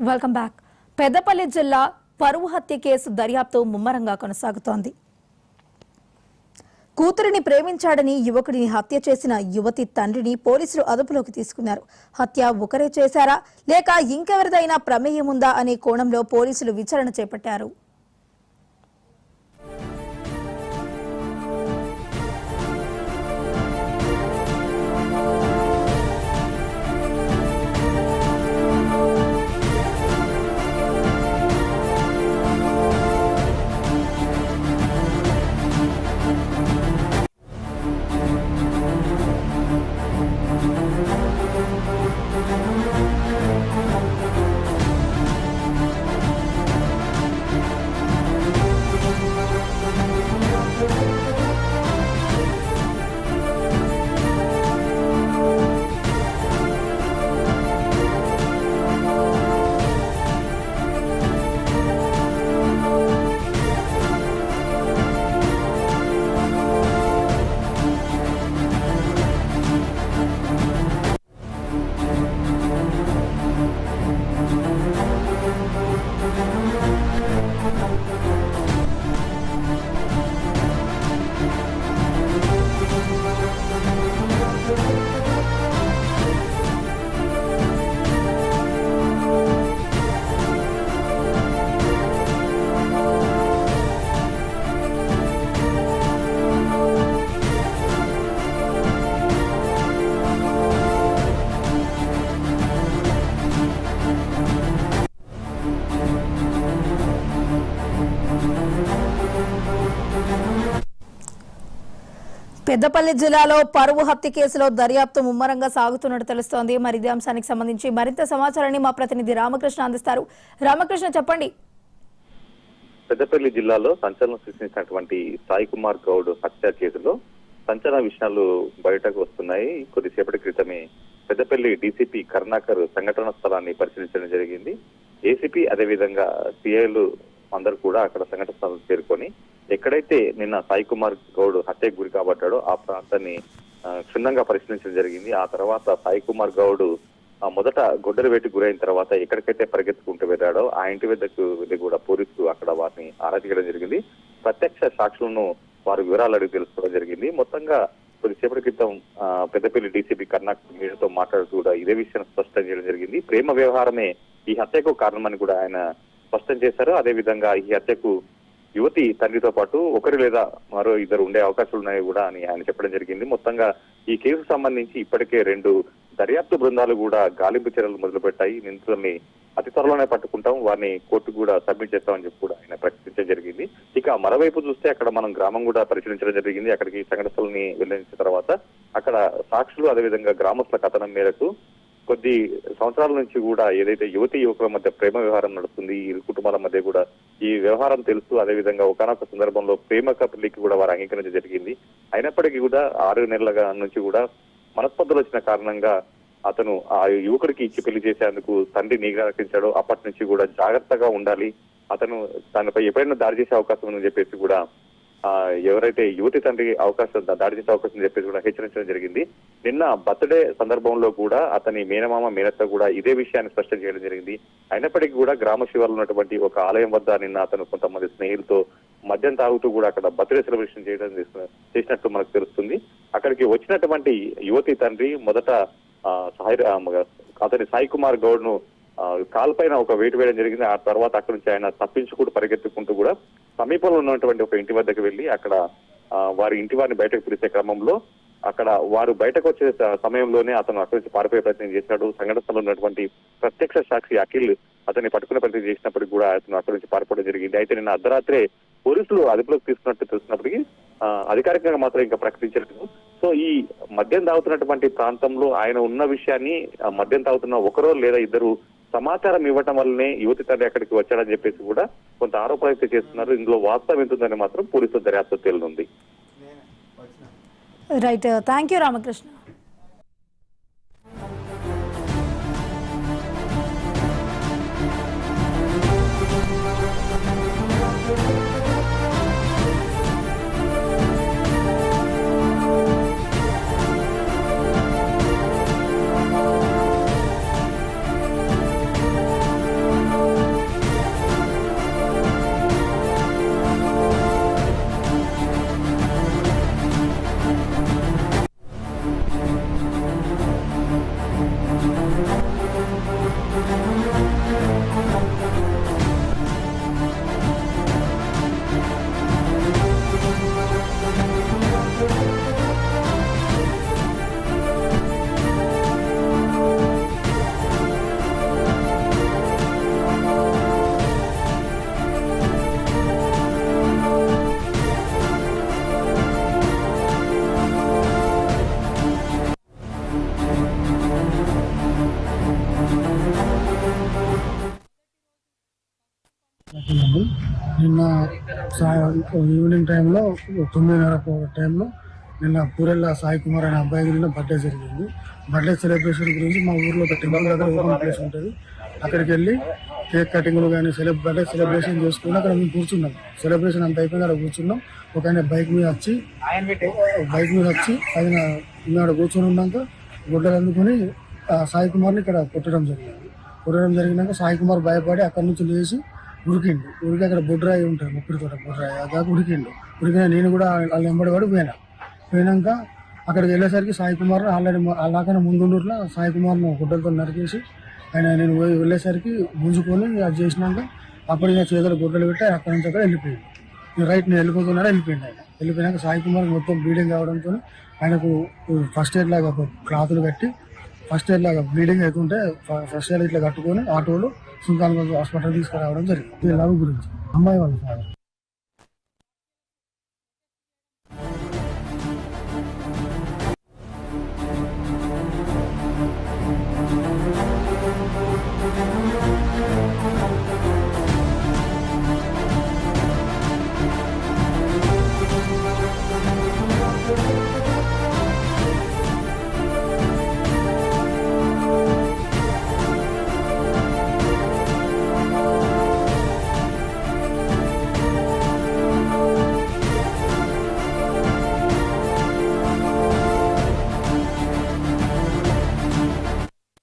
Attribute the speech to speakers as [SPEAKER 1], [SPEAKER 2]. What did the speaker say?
[SPEAKER 1] Welcome back. Peddapalli జిల్లా పరువు హత్య కేసు దర్యాప్తు ముమ్మరంగా కొనసాగుతోంది. కూతురిని ప్రేమించాడని యువకుడిని హత్య చేసిన యువతి తండ్రిని పోలీసులు అదుపులోకి తీసుకున్నారు. హత్య ఒకరే చేశారా లేక ఇంకెవరిదైనా ప్రమేయం ఉందా అనే కోణంలో పోలీసులు విచారణ చేపట్టారు. పెద్దపల్లి జిల్లాలో పరువు హత్య కేసులో దర్యాప్తు ముమ్మరంగా సాగుతున్నట్టు తెలుస్తోంది. మరి ఇదే అంశానికి సంబంధించి మరింత సమాచారాన్ని మా ప్రతినిధి రామకృష్ణ అందిస్తారు. రామకృష్ణ, చెప్పండి.
[SPEAKER 2] పెద్దపల్లి జిల్లాలో సంచలనం సృష్టించినటువంటి సాయి కుమార్ గౌడ్ హత్య కేసులో సంచలన విషయాలు బయటకు వస్తున్నాయి. కొద్దిసేపటి క్రితమే పెద్దపల్లి డీసీపీ కరుణాకర్ సంఘటన స్థలాన్ని పరిశీలించడం జరిగింది. ఏసీపీ అదేవిధంగా సిఐలు అందరూ కూడా అక్కడ సంఘటన స్థలం చేరుకొని ఎక్కడైతే నిన్న సాయి కుమార్ గౌడ్ హత్యకు గురి కాబట్టాడో ఆ ప్రాంతాన్ని క్షుణ్ణంగా పరిశీలించడం జరిగింది. ఆ తర్వాత సాయి కుమార్ గౌడ్ మొదట గొడ్డలి వేటికి గురైన తర్వాత ఎక్కడికైతే పరిగెత్తుకుంటూ వెళ్ళాడో ఆ ఇంటి వద్దకు వెళ్ళి కూడా పోలీసులు అక్కడ వారిని ఆరా తీయడం జరిగింది. ప్రత్యక్ష సాక్షులను వారి వివరాలు అడిగి తెలుసుకోవడం జరిగింది. మొత్తంగా కొద్దిసేపటి క్రితం పెద్దపల్లి డీసీపీ కర్ణాకర్ మీడియాతో మాట్లాడుతూ కూడా ఇదే విషయం స్పష్టం చేయడం జరిగింది. ప్రేమ వ్యవహారమే ఈ హత్యకు కారణమని కూడా ఆయన స్పష్టం చేశారు. అదేవిధంగా ఈ హత్యకు యువతి తండ్రితో పాటు ఒకరు లేదా మరో ఇద్దరు ఉండే అవకాశాలు ఉన్నాయి కూడా అని ఆయన చెప్పడం జరిగింది. మొత్తంగా ఈ కేసుకు సంబంధించి ఇప్పటికే 2 దర్యాప్తు బృందాలు కూడా గాలింపు చర్యలు మొదలుపెట్టాయి. నిందితుల్ని అతి త్వరలోనే పట్టుకుంటాం, వారిని కోర్టుకు కూడా సబ్మిట్ చేస్తామని చెప్పి కూడా ఆయన ప్రకటించడం జరిగింది. ఇక మరోవైపు చూస్తే అక్కడ మనం గ్రామం కూడా పరిశీలించడం జరిగింది. అక్కడికి సంఘటన స్థలాన్ని వెళ్లించిన తర్వాత అక్కడ సాక్షులు అదేవిధంగా గ్రామస్తుల కథనం మేరకు కొద్ది సంవత్సరాల నుంచి కూడా ఏదైతే యువతి యువకుల మధ్య ప్రేమ వ్యవహారం నడుస్తుంది, ఈ కుటుంబాల మధ్య కూడా ఈ వ్యవహారం తెలుసు. అదేవిధంగా ఒకనొక సందర్భంలో ప్రేమ పెళ్లికి కూడా వారు అంగీకరించడం జరిగింది. అయినప్పటికీ కూడా 6 నెలల నుంచి కూడా మనస్పర్ధలు వచ్చిన కారణంగా అతను ఆ యువకుడికి ఇచ్చి పెళ్లి చేసేందుకు తండ్రి నిరాకరించాడు. అప్పటి నుంచి కూడా జాగ్రత్తగా ఉండాలి, అతను తనపై ఎప్పుడైనా దాడి చేసే అవకాశం ఉందని చెప్పేసి కూడా ఎవరైతే యువతి తండ్రి దాడి చేసే అవకాశం చెప్పేసి కూడా హెచ్చరించడం జరిగింది. నిన్న బర్త్డే సందర్భంలో కూడా అతని మేనమామ మేనత్త కూడా ఇదే విషయాన్ని స్పష్టం చేయడం జరిగింది. అయినప్పటికీ కూడా గ్రామ శివార్లో ఉన్నటువంటి ఒక ఆలయం వద్ద నిన్న అతను కొంతమంది స్నేహితులతో మద్యం తాగుతూ కూడా అక్కడ బర్త్డే సెలబ్రేషన్ చేసినట్టు మనకు తెలుస్తుంది. అక్కడికి వచ్చినటువంటి యువతి తండ్రి మొదట అతని సాయి కుమార్ గౌడ్ ను కాల్పైన ఒక వేటు వేయడం జరిగింది. ఆ తర్వాత అక్కడి నుంచి ఆయన తప్పించుకుంటూ పరిగెత్తుకుంటూ కూడా సమీపంలో ఉన్నటువంటి ఒక ఇంటి వద్దకు వెళ్లి అక్కడ వారి ఇంటి వారిని బయటకు పిలిచే క్రమంలో అక్కడ వారు బయటకు వచ్చే సమయంలోనే అతను అక్కడి నుంచి పారిపోయే ప్రయత్నం చేశాడు. సంఘటన స్థలంలో ఉన్నటువంటి ప్రత్యక్ష సాక్షి అఖిల్ అతన్ని పట్టుకునే ప్రయత్నం చేసినప్పటికీ కూడా అతను అక్కడి నుంచి పారిపోవడం జరిగింది. అయితే నిన్న అర్ధరాత్రే పోలీసులు అదుపులోకి తీసుకున్నట్టు తెలిసినప్పటికీ అధికారికంగా మాత్రం ఇంకా ప్రకటించలేదు. సో ఈ మద్యం తాగుతున్నటువంటి ప్రాంతంలో ఆయన ఉన్న విషయాన్ని మద్యం తాగుతున్న ఒకరో లేదా ఇద్దరు సమాచారం ఇవ్వటం వల్లనే యువతి తండ్రి అక్కడికి వచ్చాడని చెప్పేసి కూడా కొంత ఆరోపణలు అయితే చేస్తున్నారు. ఇందులో వాస్తవం ఎంతుందని మాత్రం పోలీసుల దర్యాప్తు తేలనుంది.
[SPEAKER 1] Right, thank you Ramakrishna.
[SPEAKER 3] ఉంది. నిన్న ఈవినింగ్ టైంలో 9:30 టైంలో నిన్న పూరెల్ల సాయి కుమార్ అనే అబ్బాయి నిన్న బర్త్డే జరిగింది. బర్త్డే సెలబ్రేషన్ గురించి మా ఊర్లో ఒక టెంపుల్ దగ్గర ఓపెన్ ప్లేస్ ఉంటుంది. అక్కడికి వెళ్ళి కేక్ కటింగ్లు కానీ బర్త్డే సెలబ్రేషన్ చేసుకుని అక్కడ మేము కూర్చున్నాం. సెలబ్రేషన్ అంత అయిపోయింది, అక్కడ కూర్చున్నాం. ఒక ఆయన బైక్ మీద వచ్చి ఆయన మేము అక్కడ కూర్చొని ఉన్నాక గుడ్డలు అందుకొని సాయి కుమార్ని ఇక్కడ కొట్టడం జరిగినాక సాయి కుమార్ భయపడి అక్కడి నుంచి లేచి ఉరికి అక్కడ బొడ్రాయి ఉంటుంది, ముప్పిడి తోట బొడ్రాయి దాకా ఉరికిన నేను కూడా వాళ్ళు వెంబడి పోయినాక అక్కడికి వెళ్ళేసరికి సాయి కుమార్ ఆల్రెడీ అలాగనే ముందుండూరులో సాయి కుమార్ను గుడ్డలతో నరికేసి నేను వెళ్ళేసరికి గుంజుకొని అది చేసినాక అప్పుడు నేను చేతులు గుడ్డలు పెట్టి అక్కడి నుంచి అక్కడ వెళ్ళిపోయింది. నేను వెళ్ళిపోతున్నాడు, వెళ్ళిపోయినాక సాయి కుమార్ మొత్తం బ్లీడింగ్ కావడంతో ఆయనకు ఫస్ట్ ఎయిడ్ లాగా క్లాతులు కట్టి బ్లీడింగ్ అవుతుంటే ఫస్ట్ ఎయిడ్ ఇట్లా కట్టుకొని ఆటోలో సుల్తాన్ హాస్పిటల్ తీసుకురావడం జరిగింది. లవ్ గురించి అమ్మాయి వాళ్ళ ఫాదర్